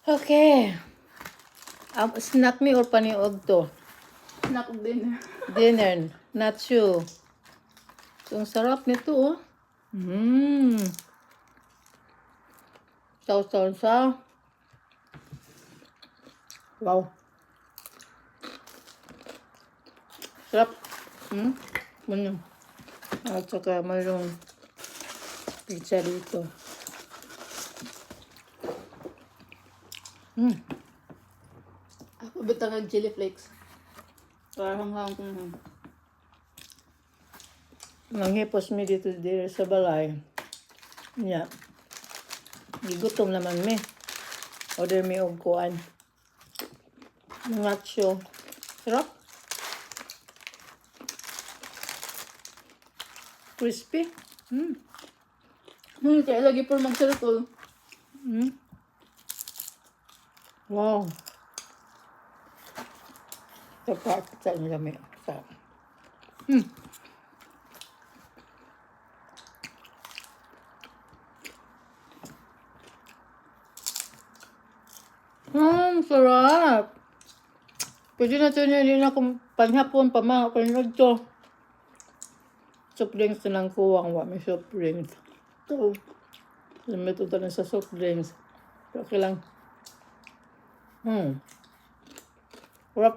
Okay. Snack me or paniog to? Snack of dinner. Dinner. Nacho. So, ang sarap nito, oh. Sausaw. Wow. Sarap. Ano? At saka mayroong pizza dito. Ako bitang ng chili flakes. Parang hanghang ko na. Manghipos mi dito sa balay. Nya. Gigutom naman mi. Order mi og kuan. Nacho. Sarap. Crispy. Kaya lagi po mag-circle. Wow. Sarap sa lami. Sarap. Sarap. Pwede na ito nilin akong panghapon, pamanga, panhapon to. Soft drinks na lang kuwang, wa may soft drinks. Ito. Limit ito na sa soft drinks. Okay lang. Sarap.